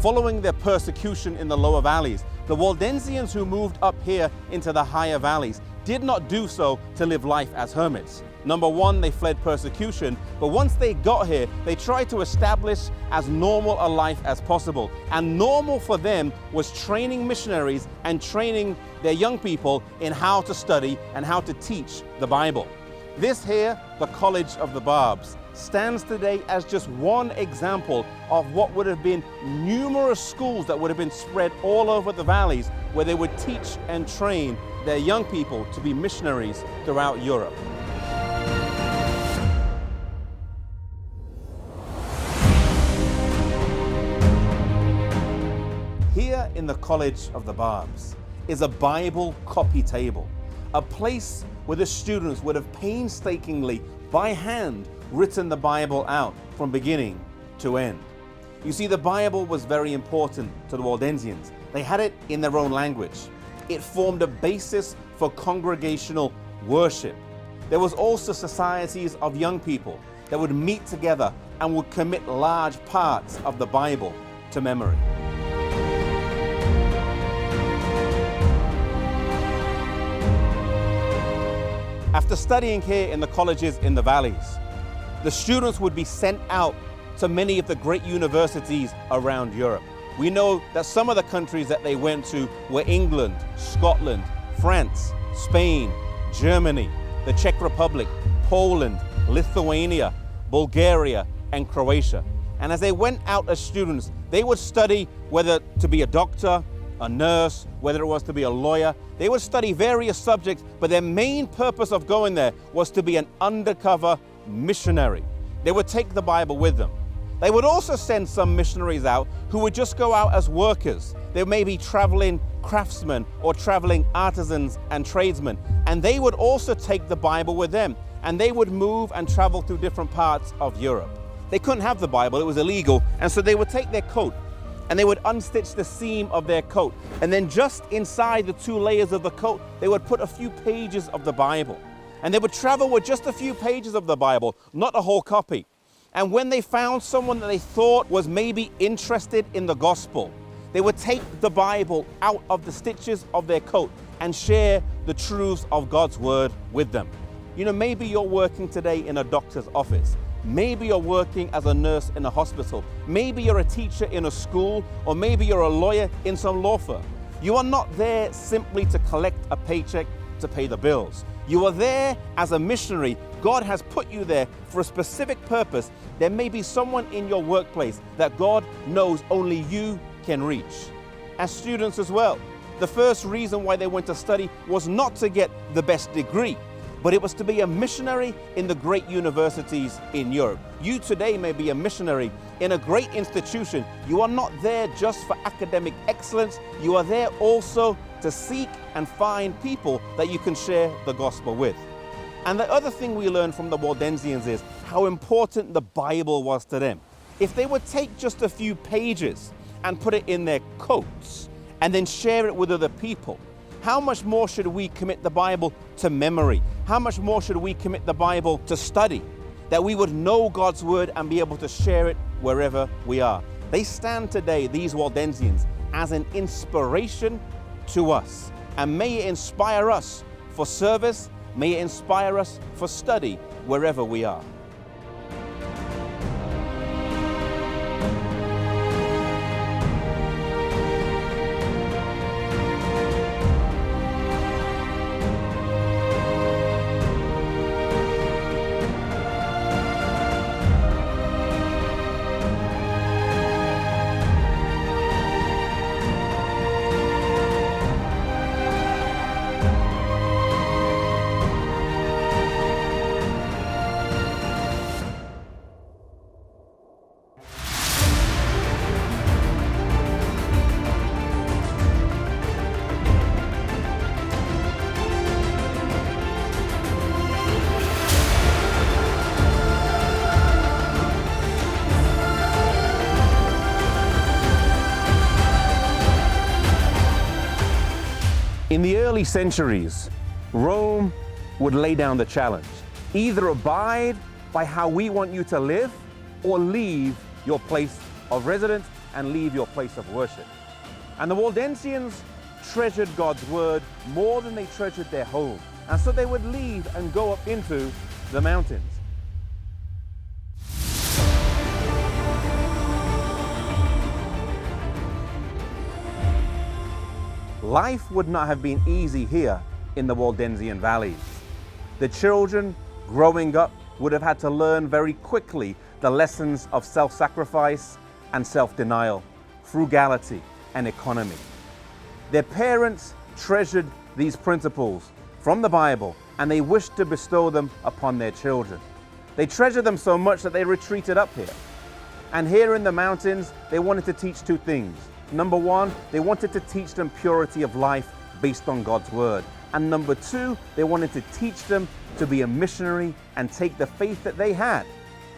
following their persecution in the lower valleys, the Waldensians who moved up here into the higher valleys did not do so to live life as hermits. Number one, they fled persecution, but once they got here, they tried to establish as normal a life as possible. And normal for them was training missionaries and training their young people in how to study and how to teach the Bible. This here, the College of the Barbs, stands today as just one example of what would have been numerous schools that would have been spread all over the valleys, where they would teach and train their young people to be missionaries throughout Europe. Here in the College of the Barbs is a Bible copy table, a place where the students would have painstakingly, by hand, written the Bible out from beginning to end. You see, the Bible was very important to the Waldensians. They had it in their own language. It formed a basis for congregational worship. There was also societies of young people that would meet together and would commit large parts of the Bible to memory. After studying here in the colleges in the valleys, the students would be sent out to many of the great universities around Europe. We know that some of the countries that they went to were England, Scotland, France, Spain, Germany, the Czech Republic, Poland, Lithuania, Bulgaria, and Croatia. And as they went out as students, they would study whether to be a doctor, a nurse, whether it was to be a lawyer. They would study various subjects, but their main purpose of going there was to be an undercover missionary. They would take the Bible with them. They would also send some missionaries out who would just go out as workers. They may be traveling craftsmen or traveling artisans and tradesmen, and they would also take the Bible with them, and they would move and travel through different parts of Europe. They couldn't have the Bible, it was illegal, and so they would take their coat and they would unstitch the seam of their coat, and then just inside the two layers of the coat, they would put a few pages of the Bible. And they would travel with just a few pages of the Bible, not a whole copy. And when they found someone that they thought was maybe interested in the gospel, they would take the Bible out of the stitches of their coat and share the truths of God's word with them. You know, maybe you're working today in a doctor's office. Maybe you're working as a nurse in a hospital. Maybe you're a teacher in a school, or maybe you're a lawyer in some law firm. You are not there simply to collect a paycheck to pay the bills. You are there as a missionary. God has put you there for a specific purpose. There may be someone in your workplace that God knows only you can reach. As students as well, the first reason why they went to study was not to get the best degree, but it was to be a missionary in the great universities in Europe. You today may be a missionary in a great institution. You are not there just for academic excellence. You are there also to seek and find people that you can share the gospel with. And the other thing we learn from the Waldensians is how important the Bible was to them. If they would take just a few pages and put it in their coats and then share it with other people, how much more should we commit the Bible to memory? How much more should we commit the Bible to study? That we would know God's word and be able to share it wherever we are. They stand today, these Waldensians, as an inspiration to us. And may it inspire us for service, may it inspire us for study wherever we are. In the early centuries, Rome would lay down the challenge. Either abide by how we want you to live or leave your place of residence and leave your place of worship. And the Waldensians treasured God's word more than they treasured their home. And so they would leave and go up into the mountains. Life would not have been easy here in the Waldensian valleys. The children growing up would have had to learn very quickly the lessons of self-sacrifice and self-denial, frugality and economy. Their parents treasured these principles from the Bible, and they wished to bestow them upon their children. They treasured them so much that they retreated up here. And here in the mountains, they wanted to teach two things. Number one, they wanted to teach them purity of life based on God's word. And number two, they wanted to teach them to be a missionary and take the faith that they had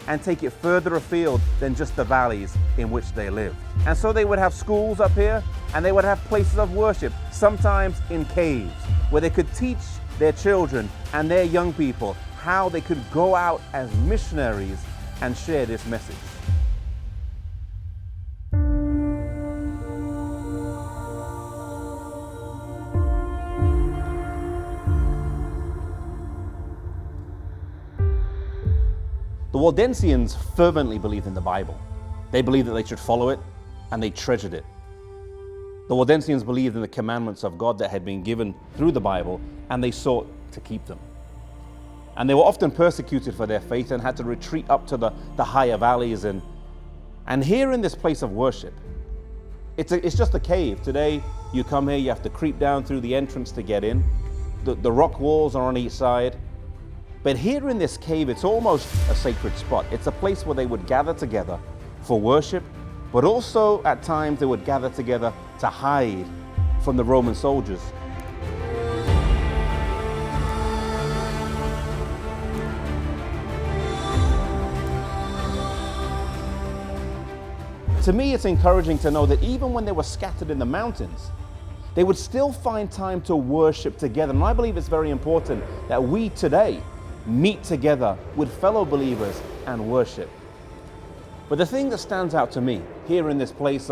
and take it further afield than just the valleys in which they lived. And so they would have schools up here, and they would have places of worship, sometimes in caves, where they could teach their children and their young people how they could go out as missionaries and share this message. The Waldensians fervently believed in the Bible. They believed that they should follow it, and they treasured it. The Waldensians believed in the commandments of God that had been given through the Bible, and they sought to keep them. And they were often persecuted for their faith and had to retreat up to the higher valleys. And here in this place of worship, it's just a cave. Today, you come here, you have to creep down through the entrance to get in. The rock walls are on each side. But here in this cave, it's almost a sacred spot. It's a place where they would gather together for worship, but also at times they would gather together to hide from the Roman soldiers. To me, it's encouraging to know that even when they were scattered in the mountains, they would still find time to worship together. And I believe it's very important that we today meet together with fellow believers and worship. But the thing that stands out to me here in this place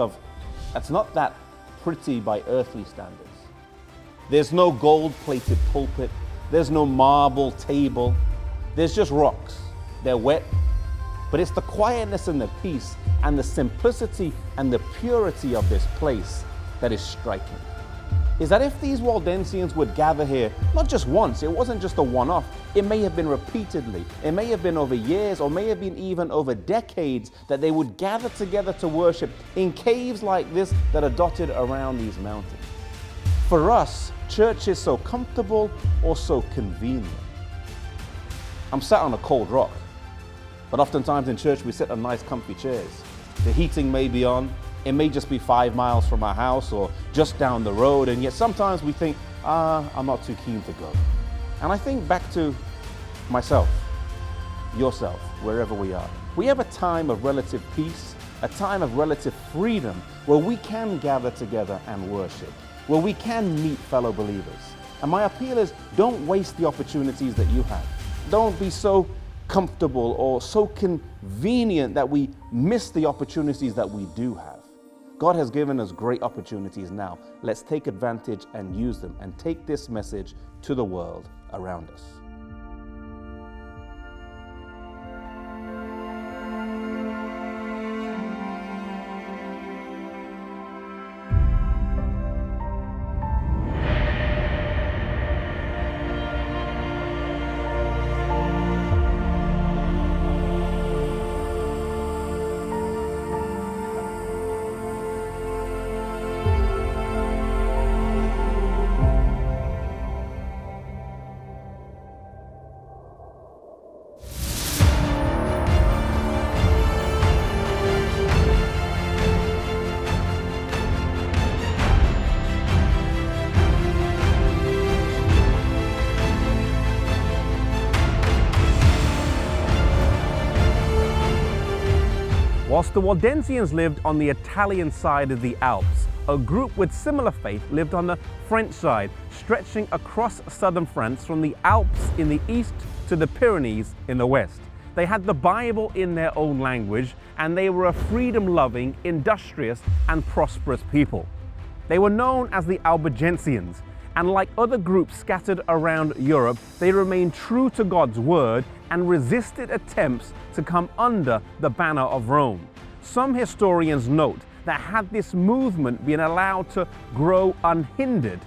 that's not that pretty by earthly standards. There's no gold-plated pulpit. There's no marble table. There's just rocks. They're wet. But it's the quietness and the peace and the simplicity and the purity of this place that is striking. Is that if these Waldensians would gather here, not just once, it wasn't just a one-off, it may have been repeatedly, it may have been over years, or may have been even over decades, that they would gather together to worship in caves like this that are dotted around these mountains. For us, church is so comfortable or so convenient. I'm sat on a cold rock, but oftentimes in church we sit on nice comfy chairs. The heating may be on. It may just be 5 miles from our house or just down the road, and yet sometimes we think, I'm not too keen to go. And I think back to myself, yourself, wherever we are. We have a time of relative peace, a time of relative freedom where we can gather together and worship, where we can meet fellow believers. And my appeal is, don't waste the opportunities that you have. Don't be so comfortable or so convenient that we miss the opportunities that we do have. God has given us great opportunities now. Let's take advantage and use them and take this message to the world around us. Whilst the Waldensians lived on the Italian side of the Alps, a group with similar faith lived on the French side, stretching across southern France from the Alps in the east to the Pyrenees in the west. They had the Bible in their own language, and they were a freedom-loving, industrious, and prosperous people. They were known as the Albigensians, and like other groups scattered around Europe, they remained true to God's word and resisted attempts to come under the banner of Rome. Some historians note that had this movement been allowed to grow unhindered,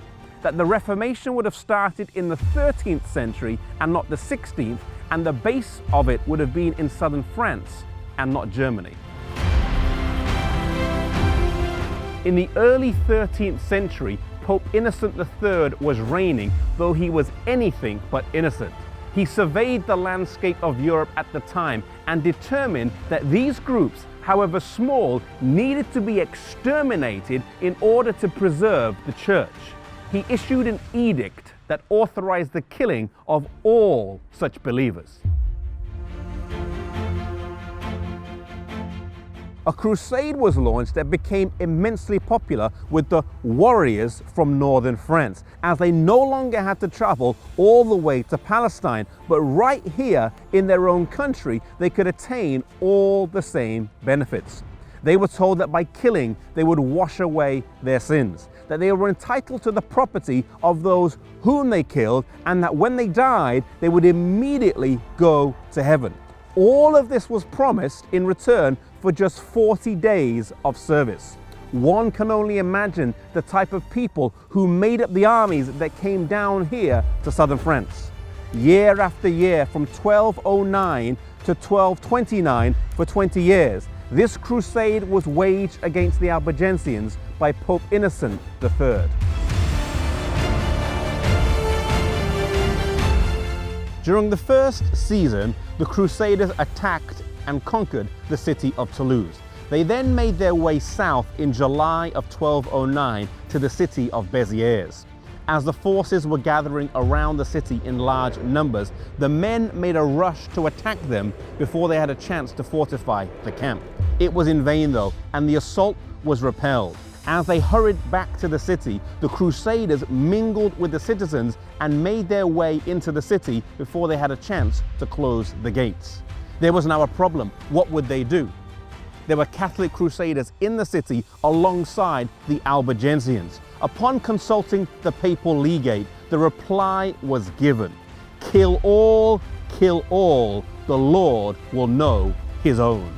that the Reformation would have started in the 13th century and not the 16th, and the base of it would have been in southern France and not Germany. In the early 13th century, Pope Innocent III was reigning, though he was anything but innocent. He surveyed the landscape of Europe at the time and determined that these groups, however small, needed to be exterminated in order to preserve the church. He issued an edict that authorized the killing of all such believers. A crusade was launched that became immensely popular with the warriors from northern France, as they no longer had to travel all the way to Palestine, but right here in their own country, they could attain all the same benefits. They were told that by killing, they would wash away their sins, that they were entitled to the property of those whom they killed, and that when they died, they would immediately go to heaven. All of this was promised in return for just 40 days of service. One can only imagine the type of people who made up the armies that came down here to southern France. Year after year, from 1209 to 1229, for 20 years, this crusade was waged against the Albigensians by Pope Innocent III. During the first season, the Crusaders attacked and conquered the city of Toulouse. They then made their way south in July of 1209 to the city of Béziers. As the forces were gathering around the city in large numbers, the men made a rush to attack them before they had a chance to fortify the camp. It was in vain though, and the assault was repelled. As they hurried back to the city, the Crusaders mingled with the citizens and made their way into the city before they had a chance to close the gates. There was now a problem. What would they do? There were Catholic Crusaders in the city alongside the Albigensians. Upon consulting the papal legate, the reply was given: kill all, the Lord will know his own.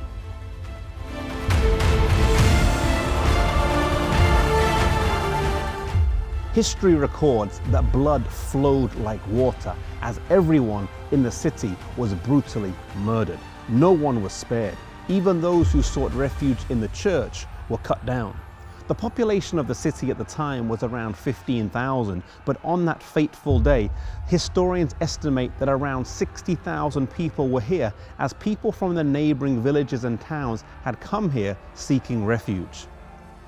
History records that blood flowed like water as everyone in the city was brutally murdered. No one was spared. Even those who sought refuge in the church were cut down. The population of the city at the time was around 15,000, but on that fateful day, historians estimate that around 60,000 people were here, as people from the neighboring villages and towns had come here seeking refuge.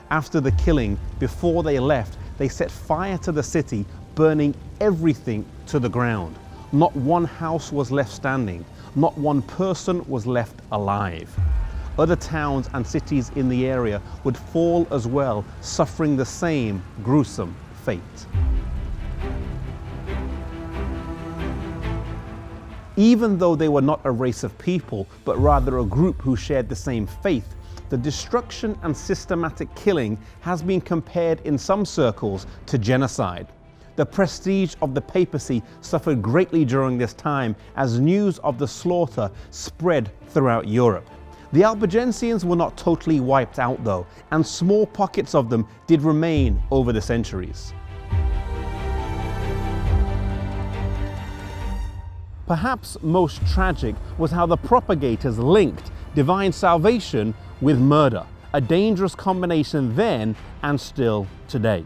After the killing, before they left, they set fire to the city, burning everything to the ground. Not one house was left standing. Not one person was left alive. Other towns and cities in the area would fall as well, suffering the same gruesome fate. Even though they were not a race of people, but rather a group who shared the same faith, the destruction and systematic killing has been compared in some circles to genocide. The prestige of the papacy suffered greatly during this time as news of the slaughter spread throughout Europe. The Albigensians were not totally wiped out though, and small pockets of them did remain over the centuries. Perhaps most tragic was how the propagators linked divine salvation with murder, a dangerous combination then and still today.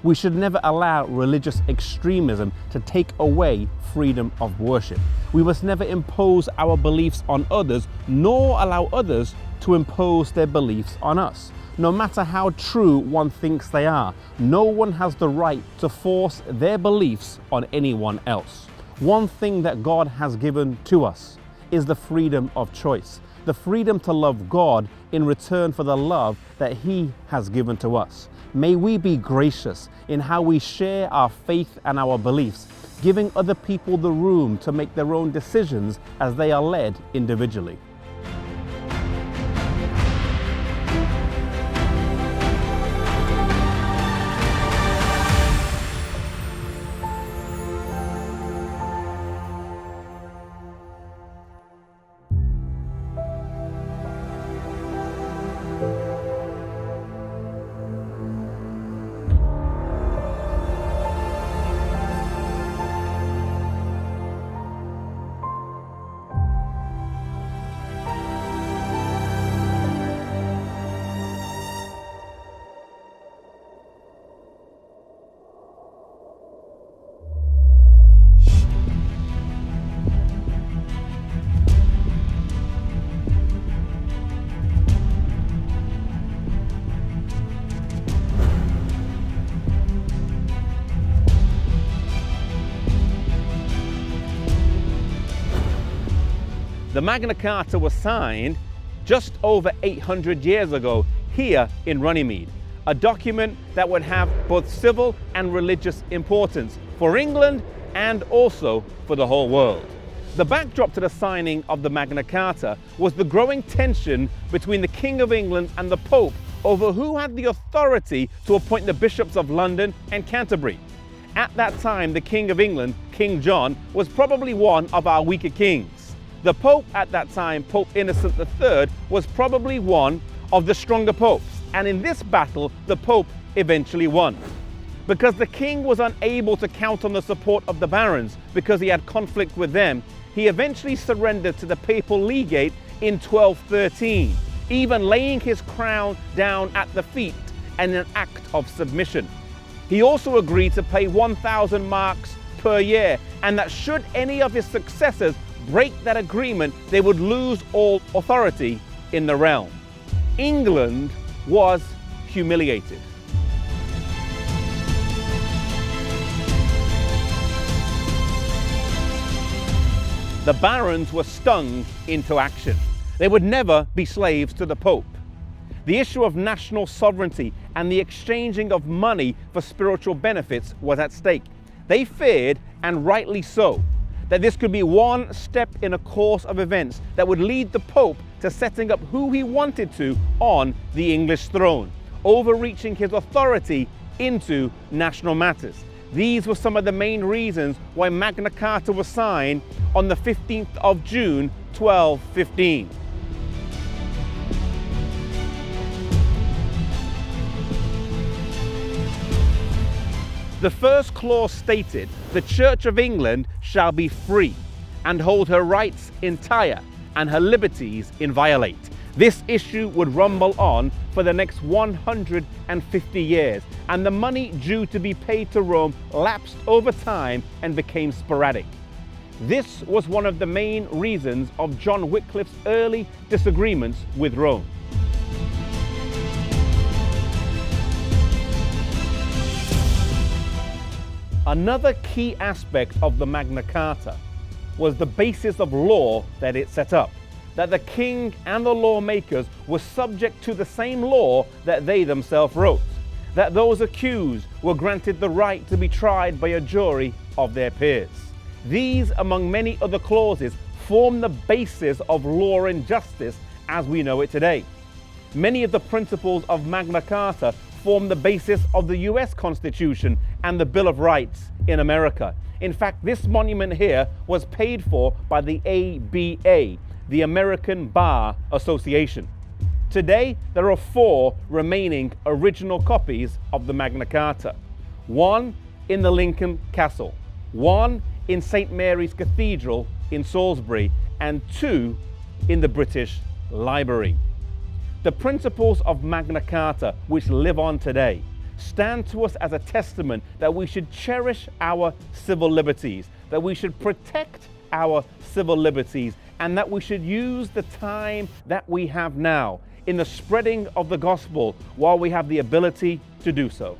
We should never allow religious extremism to take away freedom of worship. We must never impose our beliefs on others, nor allow others to impose their beliefs on us. No matter how true one thinks they are, no one has the right to force their beliefs on anyone else. One thing that God has given to us is the freedom of choice, the freedom to love God in return for the love that He has given to us. May we be gracious in how we share our faith and our beliefs, giving other people the room to make their own decisions as they are led individually. The Magna Carta was signed just over 800 years ago here in Runnymede, a document that would have both civil and religious importance for England and also for the whole world. The backdrop to the signing of the Magna Carta was the growing tension between the King of England and the Pope over who had the authority to appoint the bishops of London and Canterbury. At that time, the King of England, King John, was probably one of our weaker kings. The Pope at that time, Pope Innocent III, was probably one of the stronger popes. And in this battle, the Pope eventually won. Because the king was unable to count on the support of the barons because he had conflict with them, he eventually surrendered to the papal legate in 1213, even laying his crown down at the feet in an act of submission. He also agreed to pay 1,000 marks per year, and that should any of his successors break that agreement, they would lose all authority in the realm. England was humiliated. The barons were stung into action. They would never be slaves to the Pope. The issue of national sovereignty and the exchanging of money for spiritual benefits was at stake. They feared, and rightly so, that this could be one step in a course of events that would lead the Pope to setting up who he wanted to on the English throne, overreaching his authority into national matters. These were some of the main reasons why Magna Carta was signed on the 15th of June, 1215. The first clause stated, "The Church of England shall be free and hold her rights entire and her liberties inviolate." This issue would rumble on for the next 150 years, and the money due to be paid to Rome lapsed over time and became sporadic. This was one of the main reasons of John Wycliffe's early disagreements with Rome. Another key aspect of the Magna Carta was the basis of law that it set up, that the king and the lawmakers were subject to the same law that they themselves wrote, that those accused were granted the right to be tried by a jury of their peers. These, among many other clauses, form the basis of law and justice as we know it today. Many of the principles of Magna Carta form the basis of the US Constitution and the Bill of Rights in America. In fact, this monument here was paid for by the ABA, the American Bar Association. Today, there are 4 remaining original copies of the Magna Carta. 1 in the Lincoln Castle, 1 in St. Mary's Cathedral in Salisbury, and 2 in the British Library. The principles of Magna Carta, which live on today, stand to us as a testament that we should cherish our civil liberties, that we should protect our civil liberties, and that we should use the time that we have now in the spreading of the gospel while we have the ability to do so.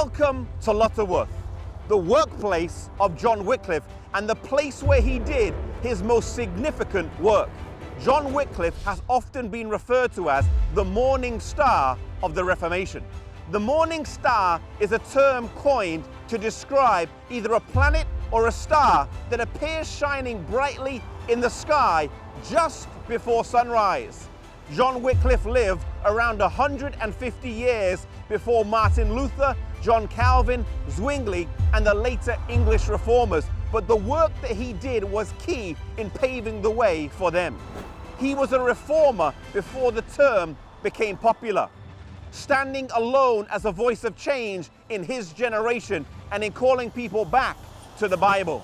Welcome to Lutterworth, the workplace of John Wycliffe and the place where he did his most significant work. John Wycliffe has often been referred to as the morning star of the Reformation. The morning star is a term coined to describe either a planet or a star that appears shining brightly in the sky just before sunrise. John Wycliffe lived around 150 years before Martin Luther, John Calvin, Zwingli, and the later English reformers, but the work that he did was key in paving the way for them. He was a reformer before the term became popular, standing alone as a voice of change in his generation and in calling people back to the Bible.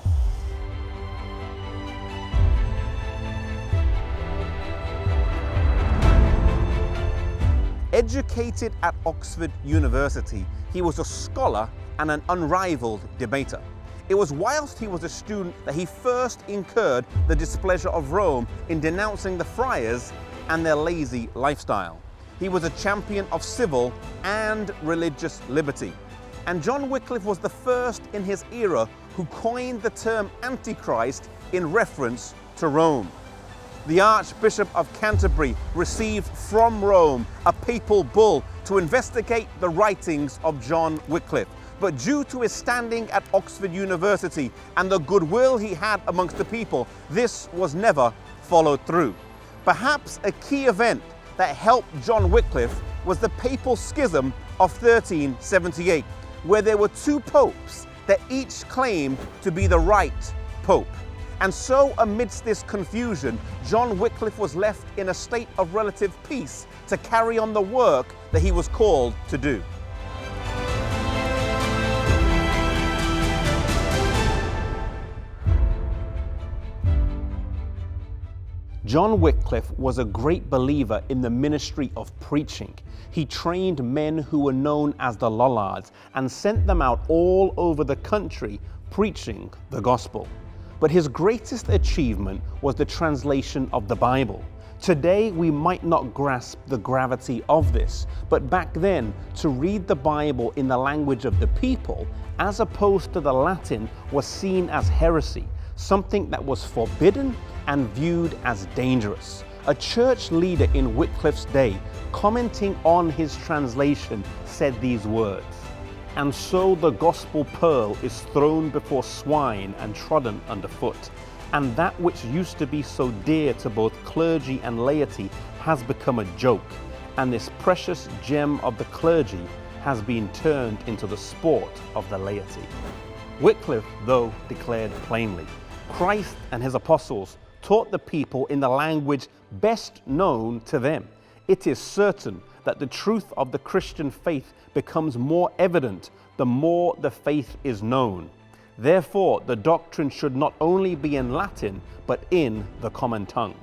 Educated at Oxford University, he was a scholar and an unrivaled debater. It was whilst he was a student that he first incurred the displeasure of Rome in denouncing the friars and their lazy lifestyle. He was a champion of civil and religious liberty. And John Wycliffe was the first in his era who coined the term Antichrist in reference to Rome. The Archbishop of Canterbury received from Rome a papal bull to investigate the writings of John Wycliffe. But due to his standing at Oxford University and the goodwill he had amongst the people, this was never followed through. Perhaps a key event that helped John Wycliffe was the papal schism of 1378, where there were two popes that each claimed to be the right pope. And so amidst this confusion, John Wycliffe was left in a state of relative peace to carry on the work that he was called to do. John Wycliffe was a great believer in the ministry of preaching. He trained men who were known as the Lollards and sent them out all over the country preaching the gospel. But his greatest achievement was the translation of the Bible. Today, we might not grasp the gravity of this, but back then, to read the Bible in the language of the people, as opposed to the Latin, was seen as heresy, something that was forbidden and viewed as dangerous. A church leader in Wycliffe's day, commenting on his translation, said these words, "And so the gospel pearl is thrown before swine and trodden underfoot, and that which used to be so dear to both clergy and laity has become a joke, and this precious gem of the clergy has been turned into the sport of the laity." Wycliffe, though, declared plainly, Christ and his apostles taught the people in the language best known to them. It is certain that the truth of the Christian faith becomes more evident the more the faith is known. Therefore, the doctrine should not only be in Latin, but in the common tongue.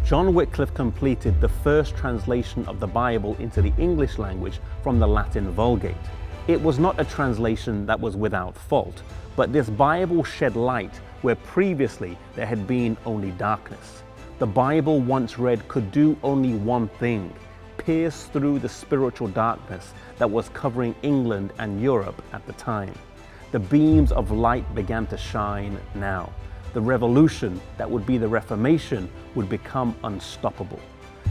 John Wycliffe completed the first translation of the Bible into the English language from the Latin Vulgate. It was not a translation that was without fault, but this Bible shed light where previously there had been only darkness. The Bible once read could do only one thing: pierce through the spiritual darkness that was covering England and Europe at the time. The beams of light began to shine now. The revolution that would be the Reformation would become unstoppable.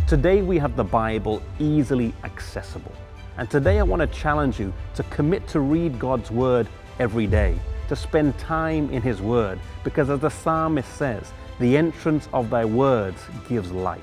Today we have the Bible easily accessible. And today I want to challenge you to commit to read God's Word every day, to spend time in His Word, because as the psalmist says, the entrance of thy words gives light.